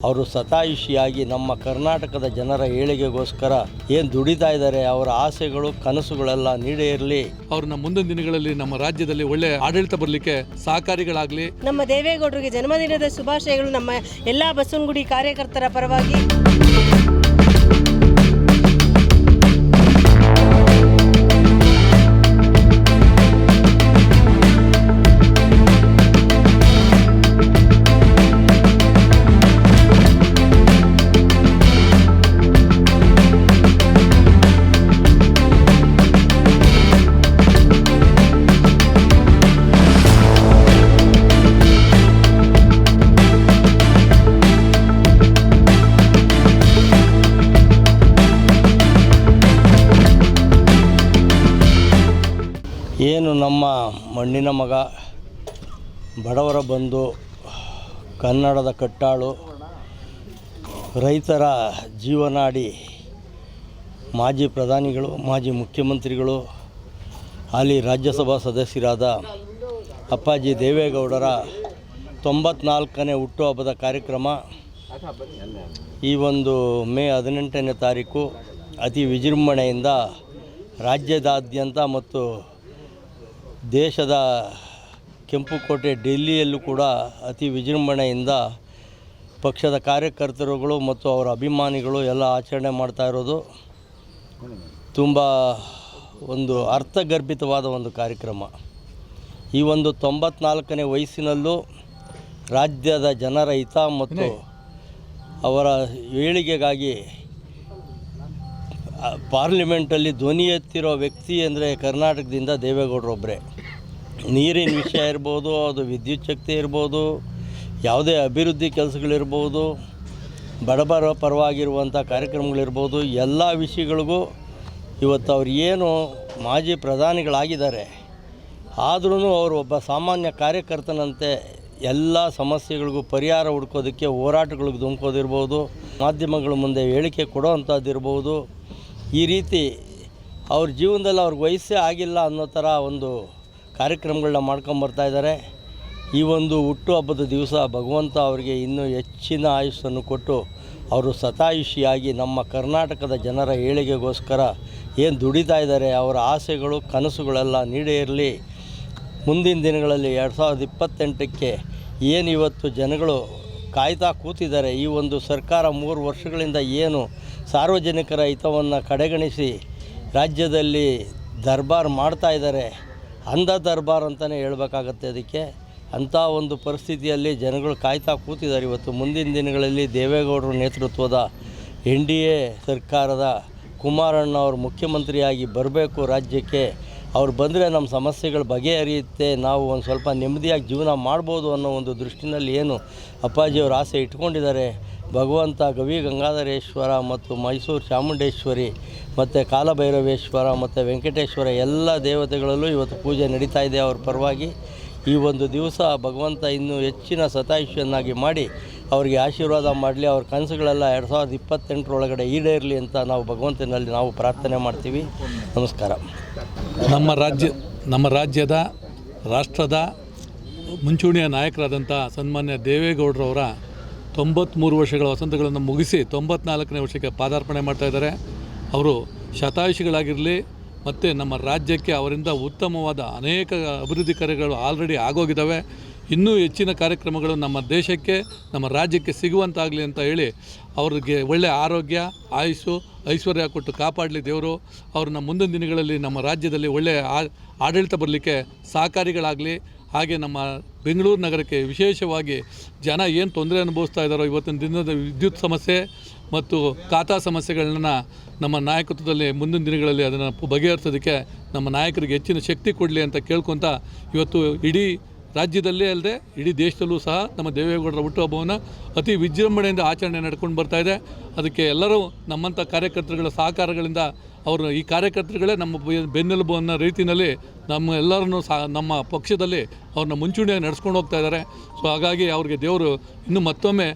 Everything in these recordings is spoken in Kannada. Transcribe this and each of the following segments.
ಅವರು ಸತಾಯಿಷಿಯಾಗಿ ನಮ್ಮ ಕರ್ನಾಟಕದ ಜನರ ಏಳಿಗೆಗೋಸ್ಕರ ಏನು ದುಡಿತಾ ಇದ್ದಾರೆ, ಅವರ ಆಸೆಗಳು ಕನಸುಗಳೆಲ್ಲ ಈಡೇರಲಿ. ಅವ್ರನ್ನ ಮುಂದಿನ ದಿನಗಳಲ್ಲಿ ನಮ್ಮ ರಾಜ್ಯದಲ್ಲಿ ಒಳ್ಳೆ ಆಡಳಿತ ಬರಲಿಕ್ಕೆ ಸಹಕಾರಿಗಳಾಗಲಿ. ನಮ್ಮ ದೇವೇಗೌಡರಿಗೆ ಜನ್ಮದಿನದ ಶುಭಾಶಯಗಳು ನಮ್ಮ ಎಲ್ಲ ಬಸವನಗುಡಿ ಕಾರ್ಯಕರ್ತರ ಪರವಾಗಿ. ಏನು ನಮ್ಮ ಮಣ್ಣಿನ ಮಗ, ಬಡವರ ಬಂಧು, ಕನ್ನಡದ ಕಟ್ಟಾಳು, ರೈತರ ಜೀವನಾಡಿ, ಮಾಜಿ ಪ್ರಧಾನಿಗಳು, ಮಾಜಿ ಮುಖ್ಯಮಂತ್ರಿಗಳು, ಹಾಲಿ ರಾಜ್ಯಸಭಾ ಸದಸ್ಯರಾದ ಅಪ್ಪಾಜಿ ದೇವೇಗೌಡರ 94ನೇ ಹುಟ್ಟುಹಬ್ಬದ ಕಾರ್ಯಕ್ರಮ ಈ ಒಂದು ಮೇ 18ನೇ ತಾರೀಕು ಅತಿ ವಿಜೃಂಭಣೆಯಿಂದ ರಾಜ್ಯದಾದ್ಯಂತ ಮತ್ತು ದೇಶದ ಕೆಂಪುಕೋಟೆ ಡೆಲ್ಲಿಯಲ್ಲೂ ಕೂಡ ಅತಿ ವಿಜೃಂಭಣೆಯಿಂದ ಪಕ್ಷದ ಕಾರ್ಯಕರ್ತರುಗಳು ಮತ್ತು ಅವರ ಅಭಿಮಾನಿಗಳು ಎಲ್ಲ ಆಚರಣೆ ಮಾಡ್ತಾ ಇರೋದು ತುಂಬ ಒಂದು ಅರ್ಥಗರ್ಭಿತವಾದ ಒಂದು ಕಾರ್ಯಕ್ರಮ. ಈ ಒಂದು 94ನೇ ವಯಸ್ಸಿನಲ್ಲೂ ರಾಜ್ಯದ ಜನರ ಹಿತ ಮತ್ತು ಅವರ ಏಳಿಗೆಗಾಗಿ ಪಾರ್ಲಿಮೆಂಟಲ್ಲಿ ಧ್ವನಿ ಎತ್ತಿರೋ ವ್ಯಕ್ತಿ ಅಂದರೆ ಕರ್ನಾಟಕದಿಂದ ದೇವೇಗೌಡರೊಬ್ಬರೇ. ನೀರಿನ ವಿಷಯ ಇರ್ಬೋದು, ಅದು ವಿದ್ಯುತ್ ಶಕ್ತಿ ಇರ್ಬೋದು, ಯಾವುದೇ ಅಭಿವೃದ್ಧಿ ಕೆಲಸಗಳಿರ್ಬೋದು, ಬಡಬರ ಪರವಾಗಿರುವಂಥ ಕಾರ್ಯಕ್ರಮಗಳಿರ್ಬೋದು, ಎಲ್ಲ ವಿಷಯಗಳಿಗೂ ಇವತ್ತು ಅವ್ರು ಏನು ಮಾಜಿ ಪ್ರಧಾನಿಗಳಾಗಿದ್ದಾರೆ, ಆದ್ರೂ ಅವರು ಒಬ್ಬ ಸಾಮಾನ್ಯ ಕಾರ್ಯಕರ್ತನಂತೆ ಎಲ್ಲ ಸಮಸ್ಯೆಗಳಿಗೂ ಪರಿಹಾರ ಹುಡ್ಕೋದಕ್ಕೆ ಹೋರಾಟಗಳಿಗೆ ಧುಮುಕೋದಿರ್ಬೋದು, ಮಾಧ್ಯಮಗಳ ಮುಂದೆ ಹೇಳಿಕೆ ಕೊಡೋವಂಥದ್ದಿರ್ಬೋದು. ಈ ರೀತಿ ಅವ್ರ ಜೀವನದಲ್ಲಿ ಅವ್ರಿಗೆ ವಯಸ್ಸೇ ಆಗಿಲ್ಲ ಅನ್ನೋ ಥರ ಒಂದು ಕಾರ್ಯಕ್ರಮಗಳನ್ನ ಮಾಡ್ಕೊಂಬರ್ತಾಯಿದ್ದಾರೆ. ಈ ಒಂದು ಹುಟ್ಟುಹಬ್ಬದ ದಿವಸ ಭಗವಂತ ಅವರಿಗೆ ಇನ್ನೂ ಹೆಚ್ಚಿನ ಆಯುಸ್ಸನ್ನು ಕೊಟ್ಟು ಅವರು ಸತಾಯುಷಿಯಾಗಿ ನಮ್ಮ ಕರ್ನಾಟಕದ ಜನರ ಏಳಿಗೆಗೋಸ್ಕರ ಏನು ದುಡಿತಾ ಇದ್ದಾರೆ, ಅವರ ಆಸೆಗಳು ಕನಸುಗಳೆಲ್ಲ ಈಡೇರಲಿ. ಮುಂದಿನ ದಿನಗಳಲ್ಲಿ 2028ಕ್ಕೆ ಏನು ಇವತ್ತು ಜನಗಳು ಕಾಯ್ತಾ ಕೂತಿದ್ದಾರೆ, ಈ ಒಂದು ಸರ್ಕಾರ 3 ವರ್ಷಗಳಿಂದ ಏನು ಸಾರ್ವಜನಿಕರ ಹಿತವನ್ನು ಕಡೆಗಣಿಸಿ ರಾಜ್ಯದಲ್ಲಿ ದರ್ಬಾರ್ ಮಾಡ್ತಾ ಇದ್ದಾರೆ, ಅಂಧ ದರ್ಬಾರ್ ಅಂತಲೇ ಹೇಳಬೇಕಾಗತ್ತೆ. ಅದಕ್ಕೆ ಅಂಥ ಒಂದು ಪರಿಸ್ಥಿತಿಯಲ್ಲಿ ಜನಗಳು ಕಾಯ್ತಾ ಕೂತಿದ್ದಾರೆ. ಇವತ್ತು ಮುಂದಿನ ದಿನಗಳಲ್ಲಿ ದೇವೇಗೌಡರ ನೇತೃತ್ವದ NDA ಸರ್ಕಾರದ ಕುಮಾರಣ್ಣ ಅವರು ಮುಖ್ಯಮಂತ್ರಿಯಾಗಿ ಬರಬೇಕು ರಾಜ್ಯಕ್ಕೆ. ಅವ್ರು ಬಂದರೆ ನಮ್ಮ ಸಮಸ್ಯೆಗಳು ಬಗೆಹರಿಯುತ್ತೆ, ನಾವು ಒಂದು ಸ್ವಲ್ಪ ನೆಮ್ಮದಿಯಾಗಿ ಜೀವನ ಮಾಡ್ಬೋದು ಅನ್ನೋ ಒಂದು ದೃಷ್ಟಿನಲ್ಲಿ ಏನು ಅಪ್ಪಾಜಿಯವರು ಆಸೆ ಇಟ್ಕೊಂಡಿದ್ದಾರೆ. ಭಗವಂತ ಗವಿ ಗಂಗಾಧರೇಶ್ವರ ಮತ್ತು ಮೈಸೂರು ಚಾಮುಂಡೇಶ್ವರಿ ಮತ್ತು ಕಾಲಭೈರವೇಶ್ವರ ಮತ್ತು ವೆಂಕಟೇಶ್ವರ ಎಲ್ಲ ದೇವತೆಗಳಲ್ಲೂ ಇವತ್ತು ಪೂಜೆ ನಡೀತಾ ಇದೆ ಅವ್ರ ಪರವಾಗಿ. ಈ ಒಂದು ದಿವಸ ಭಗವಂತ ಇನ್ನೂ ಹೆಚ್ಚಿನ ಸತಾಯುಷಿಯನ್ನಾಗಿ ಮಾಡಿ ಅವರಿಗೆ ಆಶೀರ್ವಾದ ಮಾಡಲಿ. ಅವ್ರ ಕನಸುಗಳೆಲ್ಲ 2028 ಈಡೇರಲಿ ಅಂತ ನಾವು ಭಗವಂತನಲ್ಲಿ ನಾವು ಪ್ರಾರ್ಥನೆ ಮಾಡ್ತೀವಿ. ನಮಸ್ಕಾರ. ನಮ್ಮ ರಾಜ್ಯದ ರಾಷ್ಟ್ರದ ಮುಂಚೂಣಿಯ ನಾಯಕರಾದಂಥ ಸನ್ಮಾನ್ಯ ದೇವೇಗೌಡರವರ 93 ವರ್ಷಗಳ ವಸಂತಗಳನ್ನು ಮುಗಿಸಿ 94ನೇ ವರ್ಷಕ್ಕೆ ಪಾದಾರ್ಪಣೆ ಮಾಡ್ತಾಯಿದ್ದಾರೆ. ಅವರು ಶತಾಯುಷಿಗಳಾಗಿರಲಿ ಮತ್ತು ನಮ್ಮ ರಾಜ್ಯಕ್ಕೆ ಅವರಿಂದ ಉತ್ತಮವಾದ ಅನೇಕ ಅಭಿವೃದ್ಧಿ ಕಾರ್ಯಗಳು ಆಲ್ರೆಡಿ ಆಗೋಗಿದ್ದಾವೆ. ಇನ್ನೂ ಹೆಚ್ಚಿನ ಕಾರ್ಯಕ್ರಮಗಳು ನಮ್ಮ ದೇಶಕ್ಕೆ ನಮ್ಮ ರಾಜ್ಯಕ್ಕೆ ಸಿಗುವಂತಾಗಲಿ ಅಂತ ಹೇಳಿ ಅವ್ರಿಗೆ ಒಳ್ಳೆಯ ಆರೋಗ್ಯ, ಆಯುಸ್ಸು, ಐಶ್ವರ್ಯ ಕೊಟ್ಟು ಕಾಪಾಡಲಿ ದೇವರು. ಅವ್ರನ್ನ ಮುಂದಿನ ದಿನಗಳಲ್ಲಿ ನಮ್ಮ ರಾಜ್ಯದಲ್ಲಿ ಒಳ್ಳೆಯ ಆಡಳಿತ ಬರಲಿಕ್ಕೆ ಸಹಕಾರಿಗಳಾಗಲಿ. ಹಾಗೆ ನಮ್ಮ ಬೆಂಗಳೂರು ನಗರಕ್ಕೆ ವಿಶೇಷವಾಗಿ ಜನ ಏನು ತೊಂದರೆ ಅನುಭವಿಸ್ತಾ ಇದ್ದಾರೋ ಇವತ್ತಿನ ದಿನದ ವಿದ್ಯುತ್ ಸಮಸ್ಯೆ ಮತ್ತು ಖಾತಾ ಸಮಸ್ಯೆಗಳನ್ನ ನಮ್ಮ ನಾಯಕತ್ವದಲ್ಲಿ ಮುಂದಿನ ದಿನಗಳಲ್ಲಿ ಅದನ್ನು ಬಗೆಹರಿಸೋದಕ್ಕೆ ನಮ್ಮ ನಾಯಕರಿಗೆ ಹೆಚ್ಚಿನ ಶಕ್ತಿ ಕೊಡಲಿ ಅಂತ ಕೇಳ್ಕೊತ ಇವತ್ತು ಇಡೀ ರಾಜ್ಯದಲ್ಲೇ ಅಲ್ಲದೆ ಇಡೀ ದೇಶದಲ್ಲೂ ಸಹ ನಮ್ಮ ದೇವೇಗೌಡರ ಹುಟ್ಟುಹಬ್ಬವನ್ನು ಅತಿ ವಿಜೃಂಭಣೆಯಿಂದ ಆಚರಣೆ ನಡ್ಕೊಂಡು ಬರ್ತಾಯಿದೆ. ಅದಕ್ಕೆ ಎಲ್ಲರೂ ನಮ್ಮಂಥ ಕಾರ್ಯಕರ್ತರುಗಳ ಸಹಕಾರಗಳಿಂದ ಅವರು ಈ ಕಾರ್ಯಕರ್ತರುಗಳೇ ನಮ್ಮ ಬೆನ್ನೆಲುಬು ಅನ್ನೋ ರೀತಿಯಲ್ಲಿ ನಮ್ಮ ಎಲ್ಲರನ್ನೂ ಸಹ ನಮ್ಮ ಪಕ್ಷದಲ್ಲಿ ಅವ್ರನ್ನ ಮುಂಚೂಣಿಯಾಗಿ ನಡೆಸ್ಕೊಂಡು ಹೋಗ್ತಾ ಇದ್ದಾರೆ. ಸೊ ಹಾಗಾಗಿ ಅವ್ರಿಗೆ ದೇವರು ಇನ್ನೂ ಮತ್ತೊಮ್ಮೆ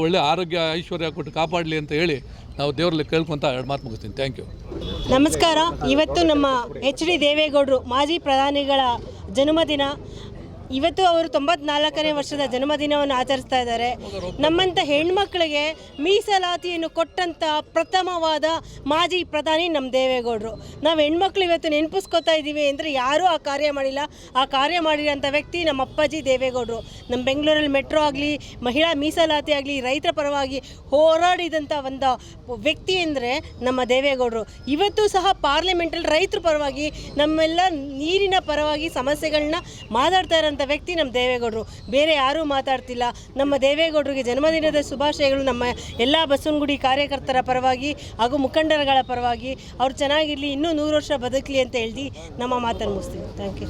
ಒಳ್ಳೆಯ ಆರೋಗ್ಯ ಐಶ್ವರ್ಯ ಕೊಟ್ಟು ಕಾಪಾಡಲಿ ಅಂತ ಹೇಳಿ ನಾವು ದೇವರಲ್ಲಿ ಕೇಳ್ಕೊತ 2 ಮಾತು ಮುಗಿಸ್ತೀನಿ. Thank you. ನಮಸ್ಕಾರ. ಇವತ್ತು ನಮ್ಮ HD ದೇವೇಗೌಡರು ಮಾಜಿ ಪ್ರಧಾನಿಗಳ ಜನ್ಮದಿನ. ಇವತ್ತು ಅವರು 94ನೇ ವರ್ಷದ ಜನ್ಮದಿನವನ್ನು ಆಚರಿಸ್ತಾ ಇದ್ದಾರೆ. ನಮ್ಮಂಥ ಹೆಣ್ಮಕ್ಳಿಗೆ ಮೀಸಲಾತಿಯನ್ನು ಕೊಟ್ಟಂಥ ಪ್ರಥಮವಾದ ಮಾಜಿ ಪ್ರಧಾನಿ ನಮ್ಮ ದೇವೇಗೌಡರು. ನಾವು ಹೆಣ್ಮಕ್ಳು ಇವತ್ತು ನೆನಪಿಸ್ಕೊತಾ ಇದ್ದೀವಿ ಅಂದರೆ ಯಾರೂ ಆ ಕಾರ್ಯ ಮಾಡಿಲ್ಲ. ಆ ಕಾರ್ಯ ಮಾಡಿರೋಂಥ ವ್ಯಕ್ತಿ ನಮ್ಮ ಅಪ್ಪಾಜಿ ದೇವೇಗೌಡರು. ನಮ್ಮ ಬೆಂಗಳೂರಲ್ಲಿ ಮೆಟ್ರೋ ಆಗಲಿ, ಮಹಿಳಾ ಮೀಸಲಾತಿ ಆಗಲಿ, ರೈತರ ಪರವಾಗಿ ಹೋರಾಡಿದಂಥ ಒಂದು ವ್ಯಕ್ತಿ ಅಂದರೆ ನಮ್ಮ ದೇವೇಗೌಡರು. ಇವತ್ತು ಸಹ ಪಾರ್ಲಿಮೆಂಟಲ್ಲಿ ರೈತರ ಪರವಾಗಿ, ನಮ್ಮೆಲ್ಲ ನೀರಿನ ಪರವಾಗಿ ಸಮಸ್ಯೆಗಳನ್ನ ಮಾತಾಡ್ತಾ ಇರೋಂಥ ವ್ಯಕ್ತಿ ನಮ್ಮ ದೇವೇಗೌಡರು. ಬೇರೆ ಯಾರೂ ಮಾತಾಡ್ತಿಲ್ಲ. ನಮ್ಮ ದೇವೇಗೌಡರಿಗೆ ಜನ್ಮದಿನದ ಶುಭಾಶಯಗಳು ನಮ್ಮ ಎಲ್ಲ ಬಸವನಗುಡಿ ಕಾರ್ಯಕರ್ತರ ಪರವಾಗಿ ಹಾಗೂ ಮುಖಂಡರುಗಳ ಪರವಾಗಿ. ಅವ್ರು ಚೆನ್ನಾಗಿರಲಿ, ಇನ್ನೂ 100 ವರ್ಷ ಬದುಕಲಿ ಅಂತ ಹೇಳಿ ನಮ್ಮ ಮಾತನ್ನು ಮುಗಿಸ್ತೀವಿ. Thank you.